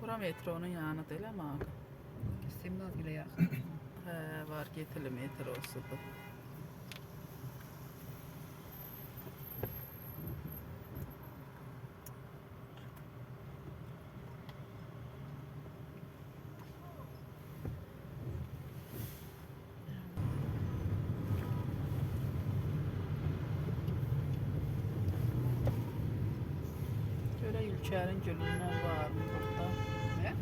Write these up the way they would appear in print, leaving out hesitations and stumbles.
Bura metronun yanıdır elə mi ağa? Simnaz ilə yaxın. Hə, var getili metrosudur. Görə Ülkərin gülündən var mı burada? Nə?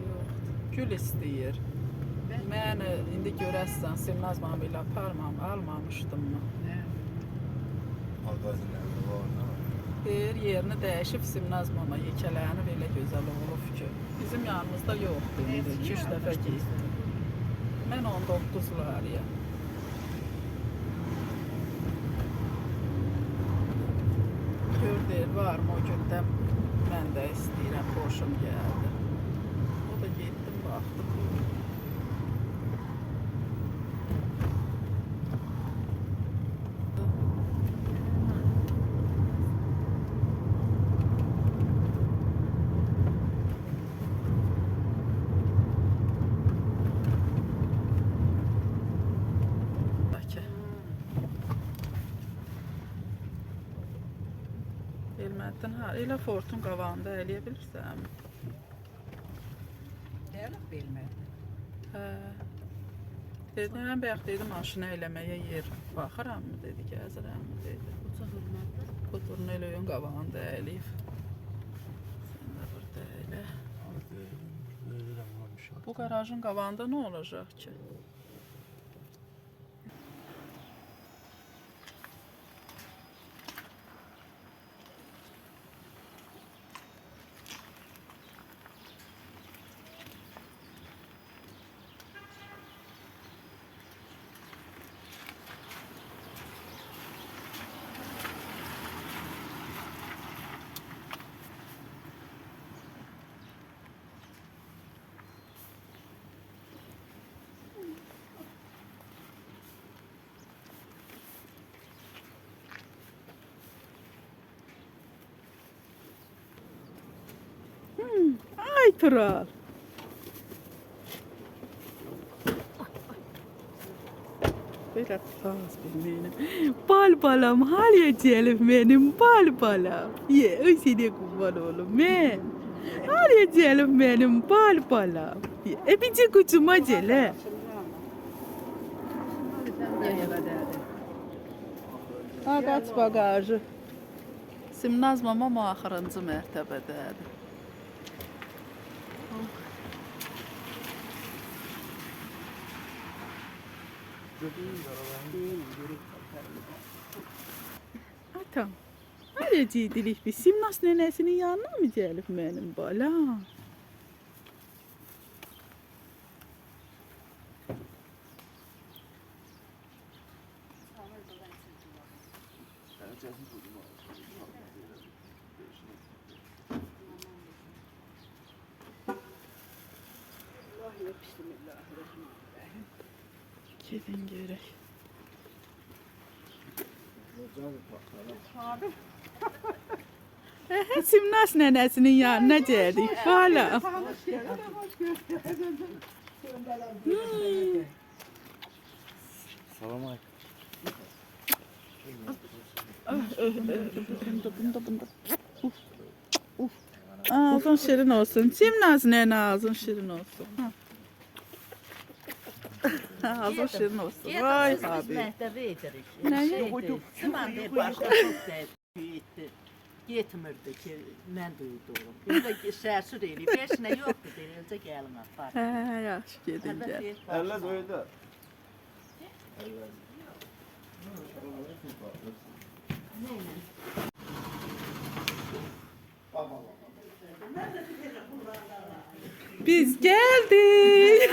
Yoxdur. Gül istəyir. Mən indi görəsən Simnaz mamı ilə almamışdım mı? Nə? Ağzın əmri var, nə var? Deyir, yerini dəyişib Simnaz mama yekələyəni belə gözəl olub ki. Bizim yanımızda yoxdur indi, 2-3 dəfə geydim. Mən 19 varıyam. Gör deyir, var mı o gündə mən də istəyirəm, xoşum gəldi. O da getdim, baxdım. Elməddin, ha, elə Fortun qavağında eləyə bilirsən. Deyirəm bilmədim. Hə. Dedim, mən bayaq dedim, maşını eləməyə yer baxıram mı, dedi, gəzirəm mi, dedi. Uçaq olmadı. Kuturun elə oyun qavağında eləyib. Sən də burada elə. Ölürəm, varmış. Bu garajın qavağında nə olacaq ki? Ay Tural. Böyle tutmaz benim. Bal balam, hal yecelim benim bal balam. Ye, o seni kurban oğlum ben. Hal yecelim benim bal balam. Ye, bici kucuma cele. Ha, kaç bagajı. Simnaz mama axırıncı mərtəbədədir. Atam, nereciydilər biz? Simnaz nənəsinin yanına mı gəlib mənim balam? Bismillahirrahmanirrahim. Gedin görək. Abi. Simnaz nənəsinin yanına gəldik balam. Hoş geldin. Salam aleyküm. Bunda. Ağzın şirin olsun. Simnaz nənə ağzın şirin olsun. Ağzın şirin olsun. Vay abi. Məktəbə edirik. Nə Sıman deyir, başqa çox deyir. Yetmirdi ki, mən duyduğum. Yoxsa sərsür eləyib, heç nə yoxdur deyir, eləcə gəlin apar. Hə, yaxşı gedin gəl. Əlləz oyda. Biz geldik.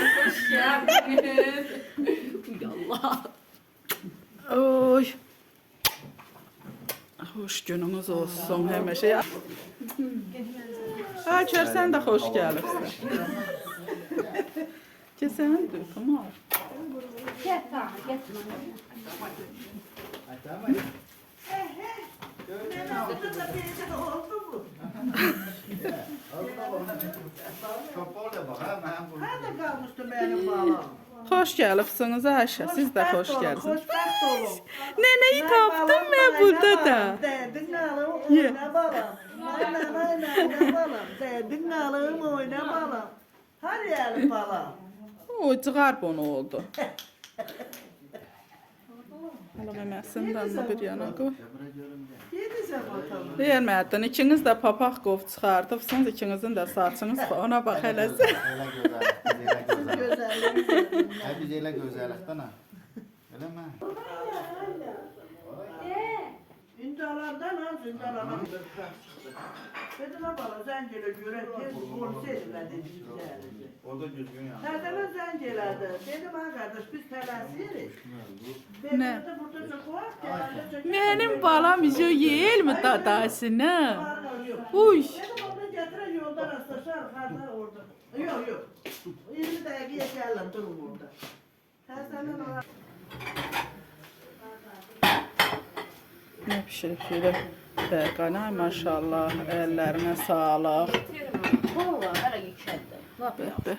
Yallah. Oy. Hoş gününüz olsun həmişə. Şey. Açar sen de hoş gelirsin. Kesinlikle tamam. Gel tamam, gel. Kapalı bak ha ben bunu. Nerede kalmıştı benim balam? Hoş gelipsiniz Ayşe. Siz de hoş geldiniz. Hoşbəxt olun. Neneyi taptım ben burada da. Derdin alım Ye. oyna balam. Nay balam. Derdin alım oyna balam. Her yeri balam. O çıgar bunu oldu. Hala memesinden de bir yana koy. Yedizə bakalım. Vermədin. İkiniz də papaq qov çıxardıbsınız. İkinizin də saçınız ona bax eləsə. Elə gözəllik, elə gözəllik. Gözəllik. Hə biz elə gözəllikdən ha. Elə mi? Ündalardan ha, ündalardan. Dedim ha bala, zəng elə görək ki, polis edirlər dedi bizə. O da düzgün yani. Təzələ zəng elədi. Dedim ha qardaş, biz tələsirik. Nə? Dedi burada çoxlar, gələndə çoxlar. Mənim balam işə yeyilmi dadasını? Yok. Uy. Dedim onu gətirək yolda rastlaşar, xarlar orada. Yok yok. 20 dəqiqəyə gəlirəm, durun orada. Təzələ olar. Ne pişirip şöyle Berkanay maşallah. Ellerine sağlık. Valla hələ yükəldi. Beh.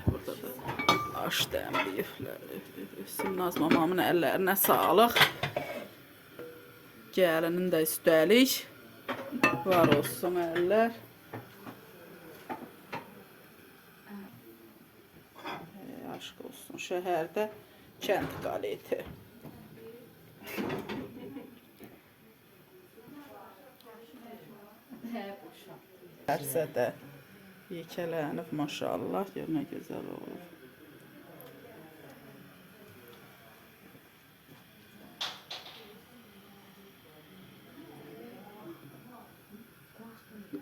Burada da aş dəmliyiflər. Simnaz mamamın əllərinə sağlıq. Gəlinin də üstəlik. Var olsun əllər. Aşk olsun. Şəhərdə kənd qaleti. Dərsə də yekələnib maşallah. Gör nə gözəl olur.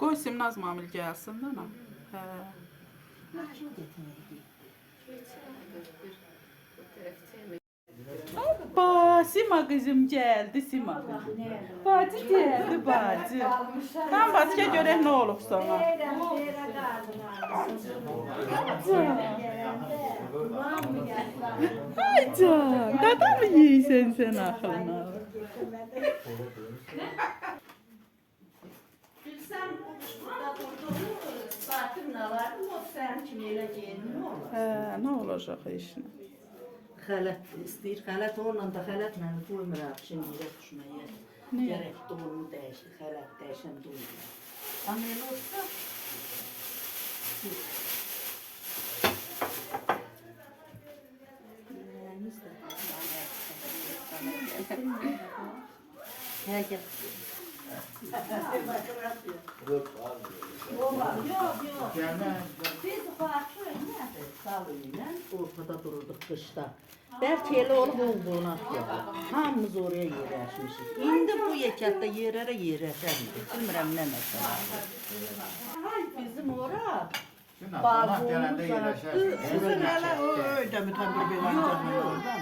Qoy Simnaz mamil gəlsin də ana. Hə. Hoppa, Sima kızım geldi Sima kızım. Bacı geldi bacı. Tam Bacı'ya göre ne olup sana? Ay can, dada mı yiysen sen aklına? Bilsəm bu qışda durduğum saatim nə var? O sənin kimi elə geyinmir olar. Hə, ne olacak işin? Xələt istəyir, xələt onunla da xələtlə qoymuram şimdi yerə düşməyə. Niyə? Gərək doğru dəyişir, xələt dəyişən doğru. Amma elə olsa Hə, gəl. Biz qarşı nədir? Salıyla ortada dururduq qışda. Bəlkə elə olub olduğuna atıyorduk. Hamımız oraya yerləşmişik. İndi bu yekətdə yerlərə yerləşərik. Bilmirəm nə məsələ. Bizim ora Gelende yerleşersin. Sizin hələ o öydə mütəmbil bir oradan. yoxdur.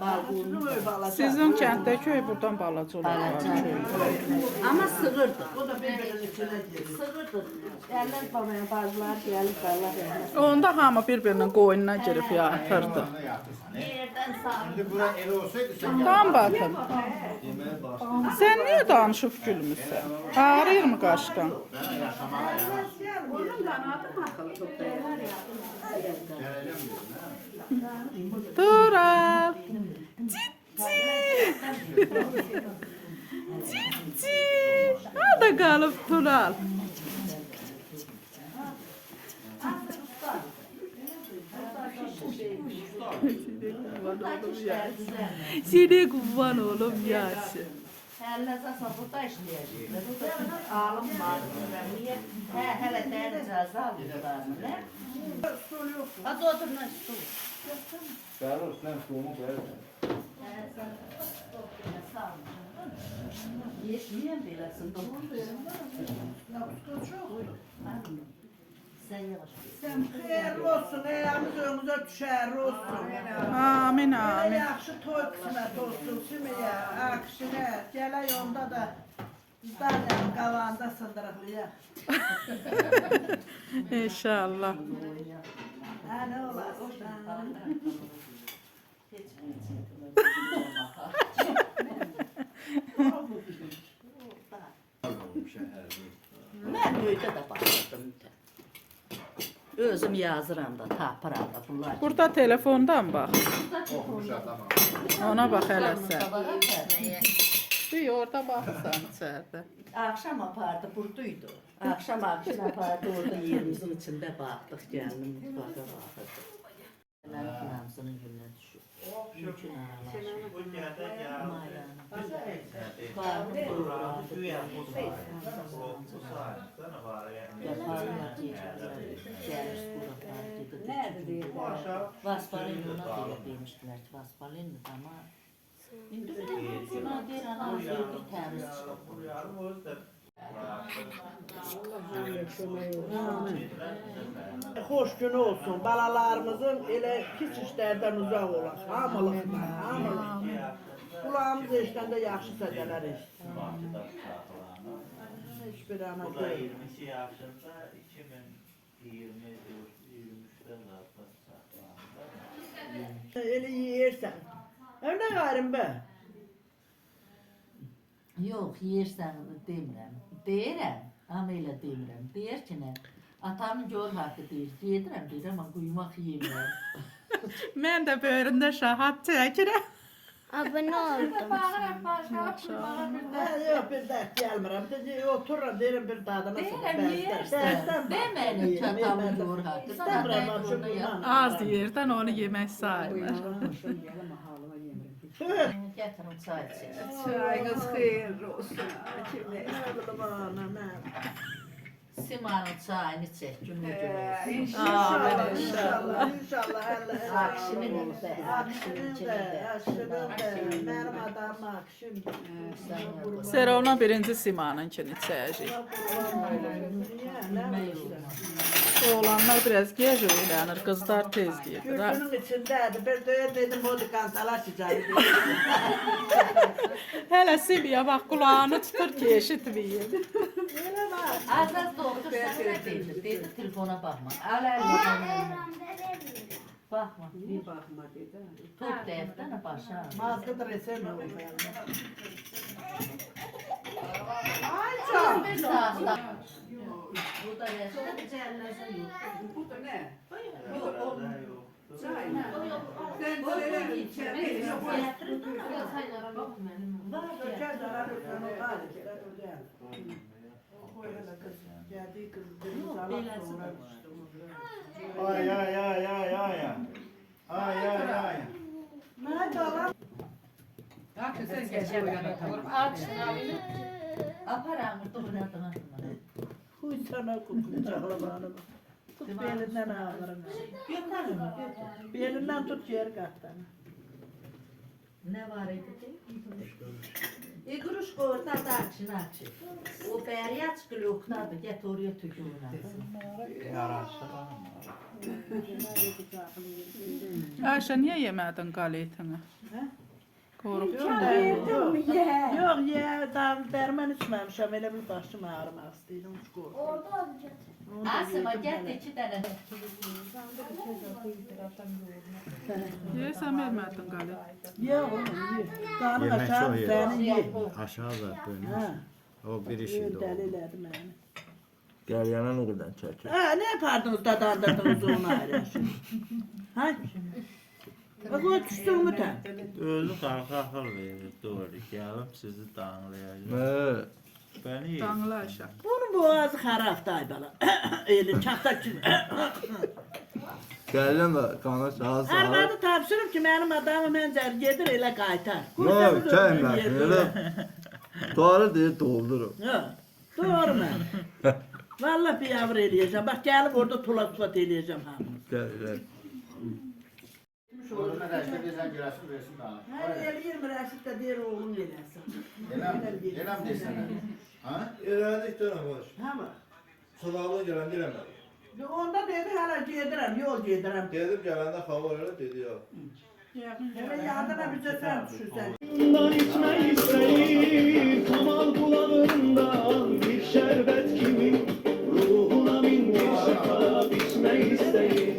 Balqonun Öy balası. Sizin kənddə köy buradan balaca olur. Amma sığırdı. O da bir-birinin içine girir. Sığırdı. Əllər babaya bazılar gəlib Allah rəhmət. Onda hamı bir-birinin qoyununa girib yatırdı. Yerdən sağ. Şimdi bura el olsaydı sen Tam batın. Sen niye danışıp gülmüşsən? Ağrıyır mı qaşqan? Onun qanadı baxılı toplayan. Tural. Cici. Cici. Hadi qalıb Tural. Seni kurban oğlum Yasin. Həlləsə burada işləyəcəklər. Burada alım var. Niyə? Hə, hələ dərin cəza alırlar. Nə? Hadi otur nə stul. Carlos sen soğumu ver. Yeşməyən beləsin. Sən yavaş. Sən xeyirli olsun, ayağımız önümüzə düşərli olsun. Amin Belə amin. yaxşı toy qismət olsun, Sümeyyə, akşinə, gələk onda da Daniyanın qavağında sındırıqlayaq. İnşallah. Hə, nə olar? Şehirli. Öydə də baxırdım. Özüm yazıram da, tapıram da bunlar. Burada telefondan bak. Oxumuş adam. Ona bak hele sen. Bir orada baksan içeride. Akşam apardı, buradaydı. Akşam apardı, orada yerimizin içində baxdıq, gəldim, mutfağa baxırdı. Namzının gününə düşür. Mümkün Vaspalin'e demişdilər ki, Vaspalin'dir ama indi buna deyir, anam verdik təmiz çıxıb. Hoş gün olsun. Balalarımızın elə pis işlərdən uzaq olaq. Hamılıqdan, hamılıqdan. Kulağımız eşləndə yaxşı sədələr eşitsin. Hiçbir ana Bu da deyil. 22 yaşında 2023'ten zaten saklandı. Elə yeyirsən. Nə qayrım be? Yox, yeyirsən demirəm. Deyirəm, amma elə demirəm. Deyir ki, nə? Atamın gör haqqı deyir. Deyirəm, amma quymaq yemirəm. Ben de böyründe şahat çəkirəm. Abone oldum. Yox, bir dərd gəlmirəm. Otururam, deyirəm bir dadına Deyirəm, yeyirsən. Deməni ki, atamın gör haqqı. İstəmirəm, Az yerdən onu yemək sayılır. Gətirin çay içək. Çayınız xeyirli olsun. Simanın çayını çək, günü gün olsun. İnşallah, inşallah. Akşinin də, akşinin Mənim adamım Akşindir. Serovna birinci Simanınkini çəkəcək. Oğlanlar biraz gec öyrənir, qızlar tez gedir. Gürcünün içindədir. Bir döyə dedim, o kansalar sıcağı. Hələ Simiyə bax, qulağını tutur ki, eşitməyir. Az doktor sana nə deyir? Deyir, telefona baxma. Al əlini. Baxma. Bir baxma dedi. Top dəftərə başa. Mazlıdır esen olur. Bir saatda. Bu da rəsmə cəlləsə yox. Bu da ne? Yox, o. Çay. Sen böyle Döker zarar ötürün o hali. Geldiği kız dedi, zarar sonra düştü. Ay ay ay ay ay. Ay ay ay. Nerede olan? sen geç buraya tamam. Aparam, doğradın. Huy sana kukucakla bana. Tut belinden ağlarım. Götürün mü? Belinden tut yer kattan. Ne var idi? İqruş orada açın. O bəri aç glokdadır, get oraya tükürünə. Ayşə, niyə yemədin qaletini? Qorxdun da. Yok ya, dərman içməmişəm, elə bir başım ağrımaq istəyirəm, uç qorxum. Asıma, get 2 dənə. Yeyəsən vermədin qalet. Yok, kanı Yemək aşağı çox yer. səni ye. Aşağı da Ha, dönür. O bir işiydi o. dəli elədi məni. Gəlyana nə qədər çəkir? Ha, ne yapardınız da dandırdınız onu ayrı? Ha? Bak o düştün mü sen? Özü qalxaqır verir, doğru. Gəlib sizi danlayacaq. Bəni Danla Ayşə. Bunun boğazı xarabdır ay bala. Eli çatak gibi. Gəlyən də qana sağa sağa. Arvadı tapşırıb ki, mənim adamı məncər gedir elə qaytar. Yox, çəkməsin. Elə tuarı deyir doldurur. Ha, doğru mən. Vallahi bir yavru eləyəcəm. Bak gəlib orada tulak eləyəcəm hamı. Gəl, gəl. Oğlum rəşdə deyirsən girəsin versin bana. Hər eləyir mi Rəşid də deyir oğlum eləsin. Yenəm desənə. Ha? Elədik dönəm baş. Ha mı? Sodaqlı gələndə eləmədik. Onda dedi hələ gedirəm, yol gedirəm. Gedib gələndə xabar elə dedi ya. Hələ yardıma bizə sən düşürsən. İçmək istəyir, kamal bulağından bir şərbət kimi. Ruhuna min bir şərab içmək istəyir.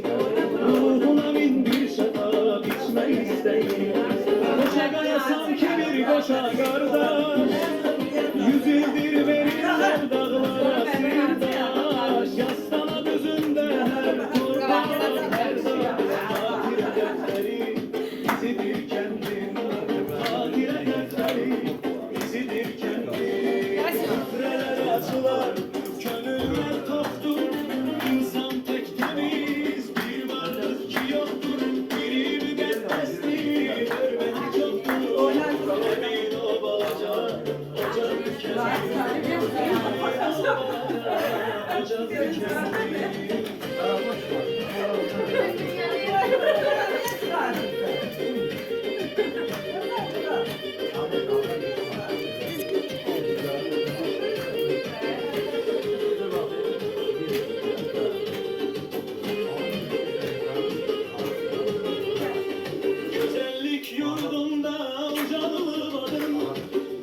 Ruhuna min bir şərab içmək istəyir. Qoşa qayasan ki bir qoşa qardaş. Yüz ildir verirlər dağlara sirdaş. açılar, gönüller toktur. İnsan pek temiz, bir varlık ki yoktur. Biri müqəddəsdir, hörməti çoktur. Emin o balaca, ocaq dikəndi. Ocaq dikəndi. Güzellik yurdunda canlı varım,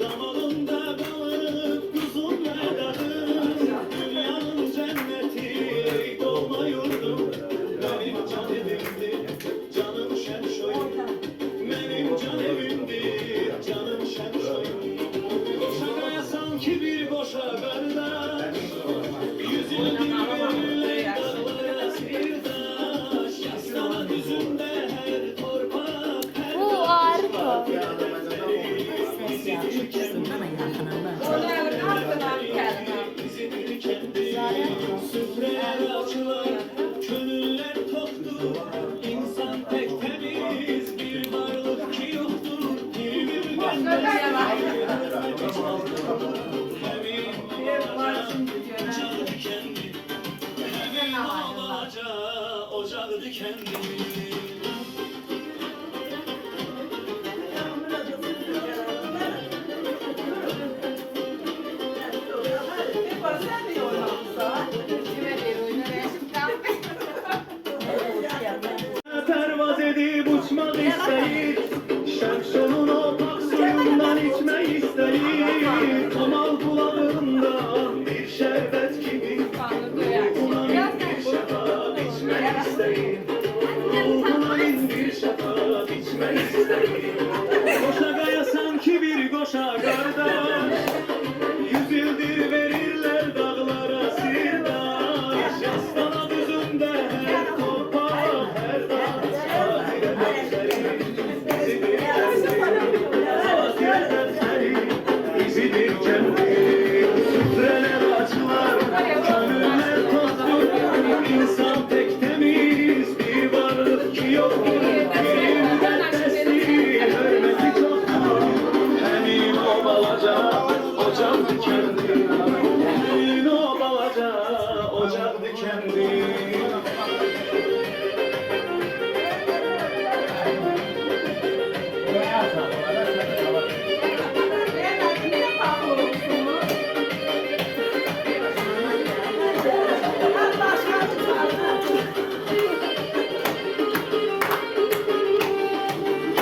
damarımda kalıp kuzum ve dadım. Dünyanın cenneti doğma yurdum, benim can evimdir, canım şenşoyum. Benim can evimdir, canım şenşoyum. Boşa sanki bir boşa kardeş, yüzünü verirler dağlara sirdaş. Yaslanat yüzünde her torpak, her Bu arpa. Ses yaxşısından yaxınında. izidir kendi. Süfreler açılar, gönüller toktur. İnsan pek temiz, bir varlık ki yoktur. Bir ocağı dikendi. Pervaz edip uçmak isteyir, şemşonun o pak suyundan içmek isteyir. Kamal kulağından bir şerbet gibi, ruhuna bir şefat içmek isteyir. Ruhuna bir şefat içmek isteyir. Koşa kaya sanki bir koşa kardeş, 100 yıldır verirler dağlara sirdaş. Yastana düzünde her torpak, her dağ. İzidir kendi, süfreler açılar, gönüller toktur. İnsan pek temiz, bir varlık ki yoktur. Bir müqəddəsdir, hörməti çoktur. Emin o balaca, ocaq dikendi. Emin o balaca, ocaq dikendi.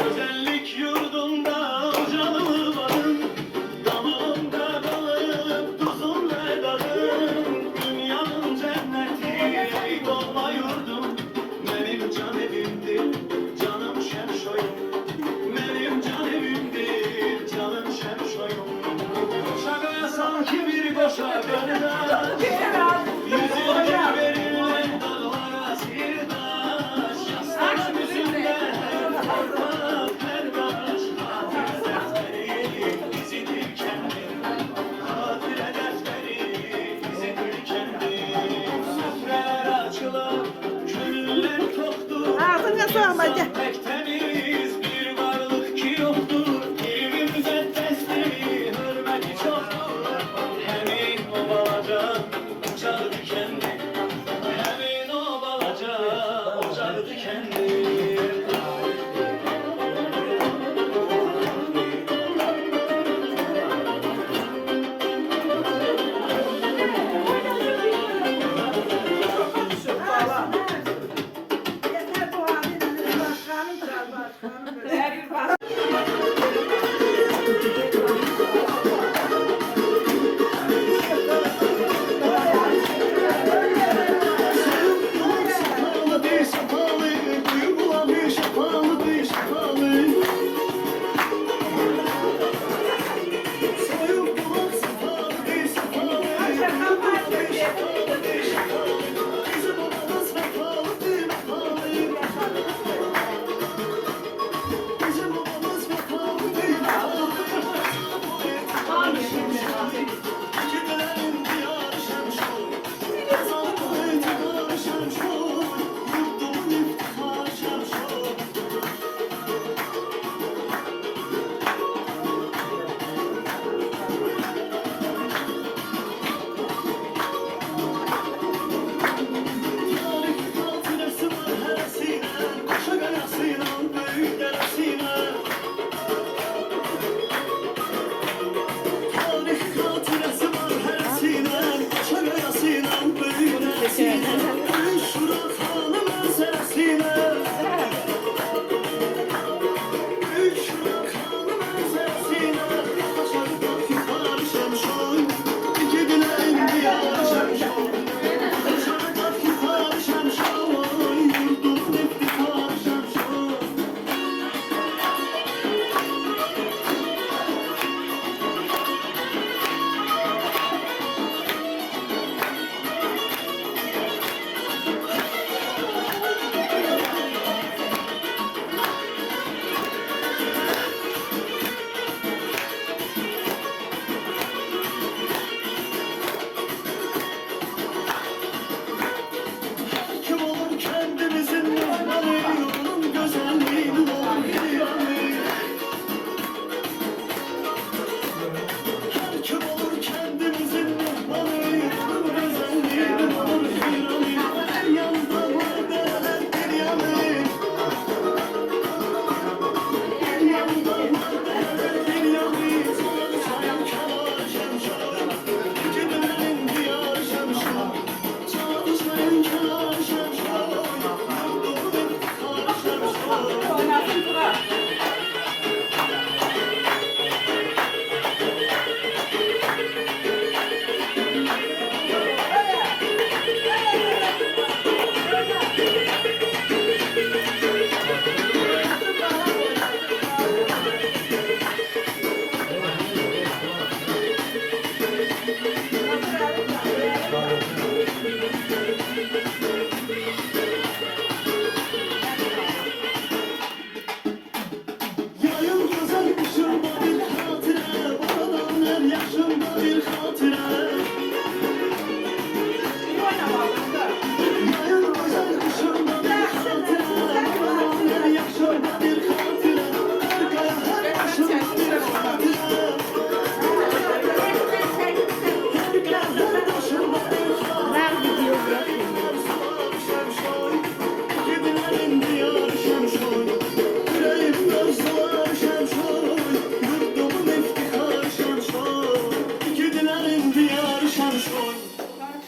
Güzellik yurdunda canlı varım, damarımda kalıp tuzum ve dadım. Dünyanın cenneti doğma yurdum, benim can evimdir, canım şemşoyum. Benim can evimdir, canım şemşoyum. Şakaya sanki bir boşa kardeş, yüzünü verirler dağlara sirdaş. Yaslanat yüzünde her torpak, her taş. Hatire defteri, izidir kendi. Hatire defteri, izidir kendi. Süfreler açılar, gönüller toktur. Ağzına sağma gel. Pek temiz, bir varlık ki yoktur. Bir müqəddəsdir, hörməti çoktur. Emin o balaca, ocağı dikendi. Emin o balaca, ocağı dikendi. Yeter bu halini başka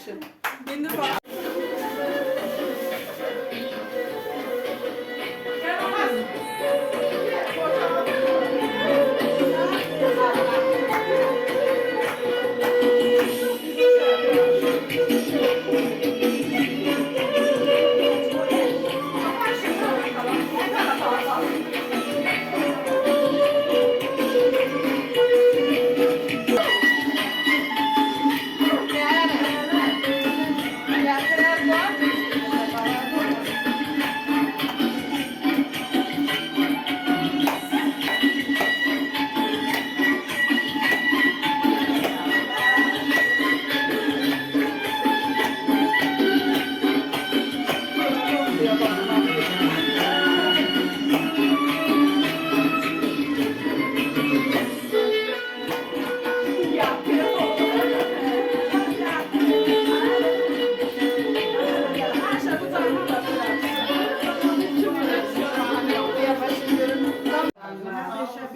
Yaxşı. İndi bax.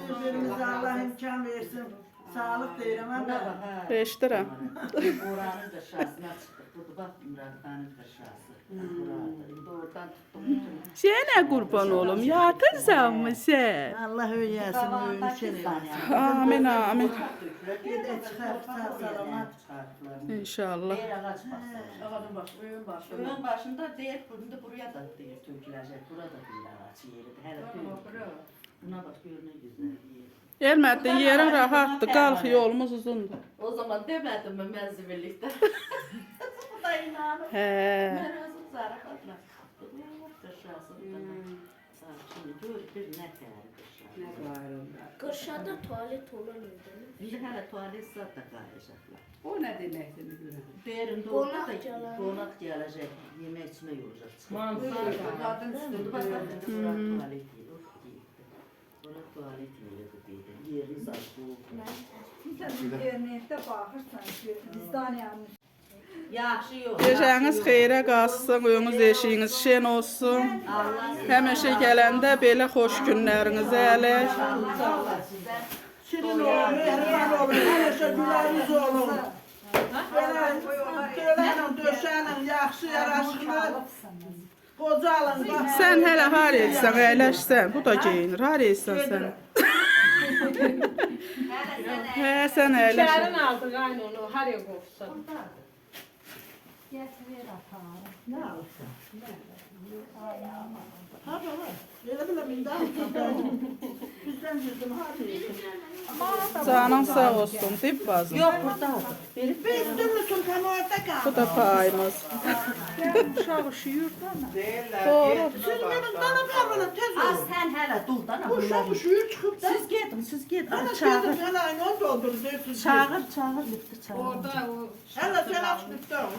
Birbirimize Allah imkan versin. Sağlık deyirəm ama. Eşidirəm. Buranın dışarısına çıxdıq. Burada bax Muratxanın dışarısı. Burada. İndi oradan tutdum. Sənə qurban olum. Yatırsanmı sən? Allah öyrəsin, öyrəsin. Amin, amin. Gedək çıxar, sağ salamat. İnşallah. Deyir ağac başı. Öyün başında deyir, bunu da buraya da deyir töküləcək. Burada deyir ağac yeridir. Hələ tökülür. Buna bax, gör nə gözəl yer. Ermətdə yerin rahatdır, qalx yolumuz uzundur. O zaman demədim mi mən zibillikdə? Bu da inanır. Hə. Mən özüm zarafatla. Şimdi gör bir nə təri qışlar. Qırşada tualet olur idi. Bir hələ tualet zat da qayacaqlar. O nə deməkdir görürəm. Deyirəm orada da qonaq gələcək, yemək içmək olacaq. Qadın Şimdi bax, bura tualet yeri. Bura tualet yeri deyir. Yeri zat bu. İnternetdə baxırsan ki, bizdən yanmış. Yaxşı yox. Gecəniz xeyrə qalsın, önünüz eşiyiniz şen olsun. Həmişə gələndə belə xoş günləriniz ələk. Şirin olun, mehriban olun, həmişə güləriniz olun. Söylənin, döşənin, yaxşı, yaraşıqlı. Qocalın, bax. Sən hələ har etsən, əyləşsən. Bu da geyinir, har etsən sən. Hə, sən əyləşsən. Şəhərin aldıq aynı onu, haraya qovsun. Nə alırsan? Ha, baba, elə bilə mində alırsan. Bizdən girdim, hadi. Canın sağ olsun, dib bazım. Yox, buradadır. Biz dümüsün kamuoyda Bu qaldı. da payımız. Uşaq üşüyür da. Doğru. Siz mənim danablarına tez Az olun. sən hələ dur da. Bu uşaq üşüyür çıxıb da. Siz gedin, siz gedin. Hələ Çağır. gedim, hələ aynı doldur, deyirsiniz. Çağır, lütfü çağır. Orada o Hələ sən açlıqda ol.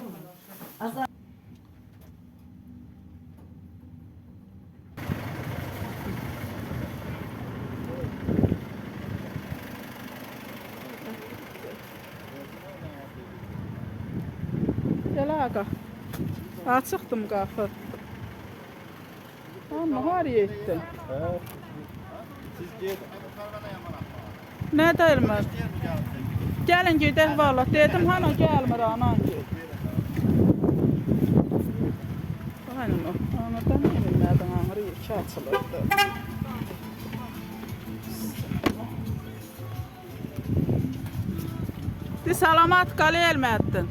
Gəl ağa. Açıqdım qapı. Amma har etdin. Siz gedin. Nə deyilmir? Gəlin gedək valla. Dedim hana gəlmir anan ged. Aynen o. Anadan bilmədən ağrı iki açılırdı. De salamat qal Elməddin.